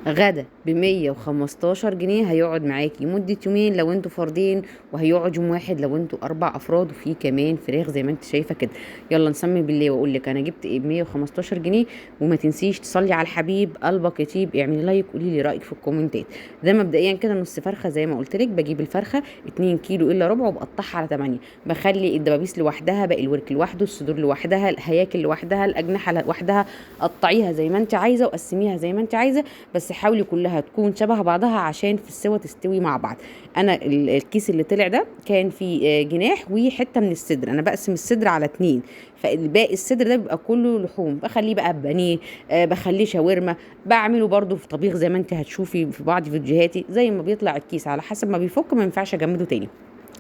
غدا ب115 جنيه، هيقعد معاكي مدة يومين لو انتوا فردين، وهيقعد يوم واحد لو انتوا 4 افراد، وفي كمان فراخ زي ما انت شايفة كده. يلا نسمي بالله واقول لك انا جبت ايه ب115 جنيه. وما تنسيش تصلي على الحبيب قلبك يطيب، اعملي لايك، قولي لي رايك في الكومنتات. ده مبدئيا كده نص فرخة زي ما قلت لك. بجيب الفرخة 2 كيلو الا ربع وبقطعها على 8. بخلي الدبابيس لوحدها، باقي الورك لوحده، الصدور لوحدها، الهياكل لوحدها، الاجنحة لوحدها. قطعيها زي ما انت عايزة وقسميها زي ما انت عايزة، بس حاولي كلها تكون شبه بعضها عشان في السوا تستوي مع بعض. انا الكيس اللي طلع ده كان فيه جناح وحته من الصدر. انا بقسم الصدر على 2، فالباقي الصدر ده بيبقى كله لحوم. بخليه بقى بانيه، بخليه شاورما، بعمله برضو في طبيخ زي ما انت هتشوفي في بعض فيديوهاتي. زي ما بيطلع الكيس على حسب ما بيفك، ما ينفعش اجمده تاني.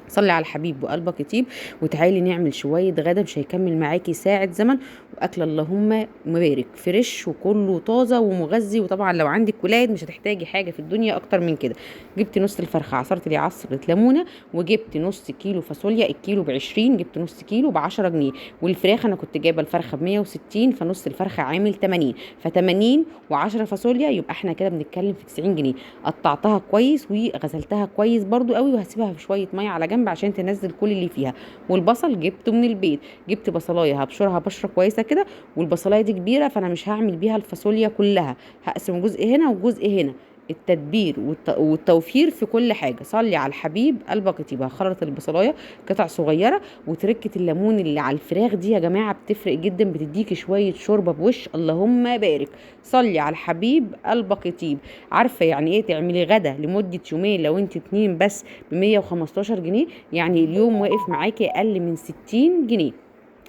صلي على الحبيب وقلبك يطيب، وتعالي نعمل شويه غدا مش هيكمل معاكي ساعه زمن. واكل اللهم مبارك، فريش وكله طازه ومغذي. وطبعا لو عندك ولاد مش هتحتاجي حاجه في الدنيا اكتر من كده. جبت نص الفرخه، عصرت لي عصره ليمونه، وجبت نص كيلو فاصوليا. الكيلو ب20، جبت نص كيلو ب10 جنيه. والفراخ انا كنت جايبه الفرخه ب160، فنص الفرخه عامل 80، ف80 و10 فاصوليا يبقى احنا كده بنتكلم في 90 جنيه. قطعتها كويس وغسلتها كويس برضو قوي، وهسيبها في شويه ميه على جنب عشان تنزل كل اللي فيها. والبصل جبته من البيت. جبت بصلايه هبشرها بشره كويسه كده، والبصلايه دي كبيره فانا مش هعمل بيها الفاصوليا كلها، هقسم جزء هنا وجزء هنا. التدبير والتوفير في كل حاجه. صلي على الحبيب قلبك يطيب. هخرط البصلايه قطع صغيره. وتركه الليمون اللي على الفراخ دي يا جماعه بتفرق جدا، بتديكي شويه شوربه بوش اللهم بارك. صلي على الحبيب قلبك يطيب. عارفه يعني ايه تعملي غدا لمده يومين لو انت اتنين بس ب115 جنيه؟ يعني اليوم واقف معاكي اقل من 60 جنيه.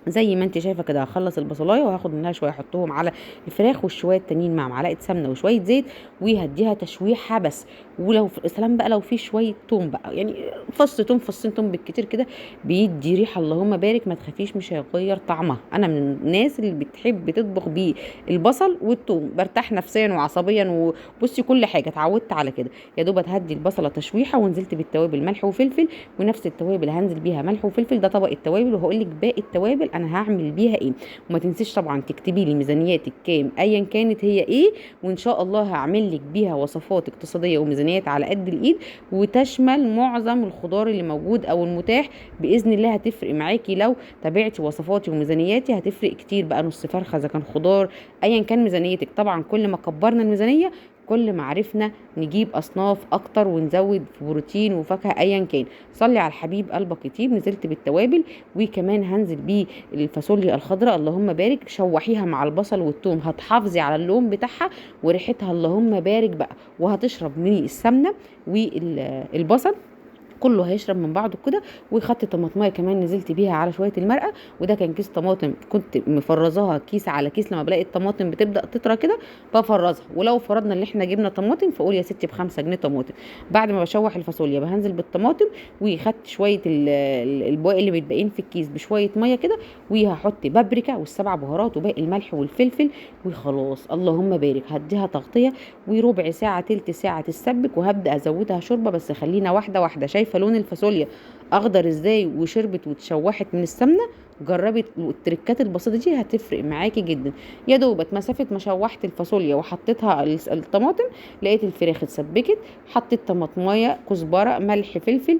زي ما انت شايفه كده. هخلص البصلايه وهاخد منها شويه احطهم على الفراخ، والشويه التانيين مع معلقه سمنه وشويه زيت، وهديها تشويحه بس. ولو سلام بقى لو في شويه توم بقى، يعني فص توم فصين توم بالكتير كده، بيدي ريحه اللهم بارك. ما تخافيش مش هيغير طعمها. انا من الناس اللي بتحب تطبخ بالبصل والثوم، برتاح نفسيا وعصبيا، وبصي كل حاجه اتعودت على كده. يا دوب هدي البصله تشويحه، ونزلت بالتوابل ملح وفلفل، ونفس التوابل هنزل بيها ملح وفلفل. ده طبق التوابل، وهقول لك باقي التوابل انا هعمل بيها ايه. وما تنسيش طبعا تكتبي لي ميزانياتك كام ايا كانت هي ايه، وان شاء الله هعمل لك بيها وصفات اقتصاديه وميزانيات على قد الايد، وتشمل معظم الخضار اللي موجود او المتاح. باذن الله هتفرق معاكي لو تابعتي وصفاتي وميزانياتي، هتفرق كتير. بقى نص فرخه اذا كان خضار، ايا كان ميزانيتك. طبعا كل ما كبرنا الميزانيه كل ما عرفنا نجيب اصناف اكتر ونزود في بروتين وفاكهه ايا كان. صلي على الحبيب قلبك يطيب. نزلت بالتوابل، وكمان هنزل بيه الفاصوليا الخضراء اللهم بارك. شوحيها مع البصل والثوم، هتحافظي على اللون بتاعها وريحتها اللهم بارك بقى. وهتشرب من السمنه والبصل، كله هيشرب من بعضه كده. وخدت طماطمايه كمان نزلت بيها على شويه المرقه. وده كان كيس طماطم كنت مفرزاها كيس على كيس. لما بلاقي الطماطم بتبدا تطرى كده بفرزها. ولو فرضنا ان احنا جبنا طماطم فقول يا ستي ب5 جنيه طماطم. بعد ما بشوح الفاصوليا بهنزل بالطماطم، وخدت شويه البواقي اللي متبقين في الكيس بشويه ميه كده. وهحط بابريكا والسبع بهارات وباقي الملح والفلفل، وخلاص اللهم بارك. هديها تغطيه وربع ساعه تلت ساعه تتسبك، وهبدا ازودها شوربه. بس خلينا واحده واحده. شايفه لون الفاصوليا اخضر ازاي وشربت واتشوحت من السمنه؟ جربي التركات البسيطه دي هتفرق معاكي جدا. يا دوبت مسافه ما شوحت الفاصوليا وحطيتها الطماطم، لقيت الفراخ اتسبكت. حطيت طماطمايه كزبره ملح فلفل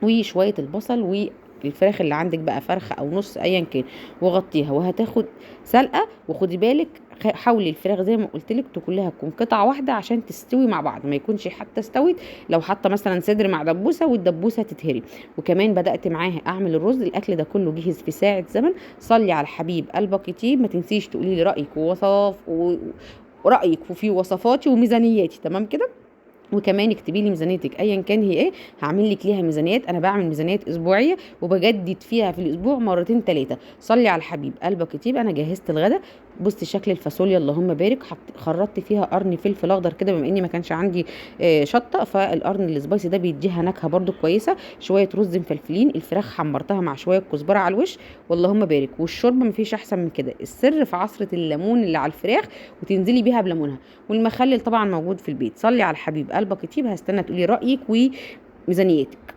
وشويه البصل والفراخ اللي عندك بقى فرخه او نص ايا كان، وغطيها وهتاخد سلقه. وخدي بالك حاولي الفراخ زي ما قلت لك كلها تكون قطعه واحده عشان تستوي مع بعض، ما يكونش حتى استوت لو حاطه مثلا صدر مع دبوسه والدبوسه تتهري. وكمان بدات معاها اعمل الرز. الاكل ده كله جهز في ساعه زمن. صلي على الحبيب قلبك يطيب. ما تنسيش تقولي لي رايك ورايك وفي وصفاتي وميزانياتي تمام كده. وكمان اكتبي لي ميزانيتك ايا كان هي ايه، هعمل لك ليها ميزانيات. انا بعمل ميزانيات اسبوعيه وبجدد فيها في الاسبوع مرتين ثلاثه. صلي على الحبيب قلبك يطيب. انا جهزت الغدا. بصي شكل الفاصوليا اللهم بارك. خرطت فيها قرن فلفل اخضر كده بما اني ما كانش عندي شطه، فالقرن السبايسي ده بيديها نكهه برده كويسه. شويه رز مفلفلين. الفراخ حمرتها مع شويه كزبره على الوش واللهم بارك. والشوربه مفيش احسن من كده. السر في عصره الليمون اللي على الفراخ، وتنزلي بيها بليمونها. والمخلل طبعا موجود في البيت. صلي على الحبيب قلبك يطيب. هستنى تقولي رايك وميزانيتك.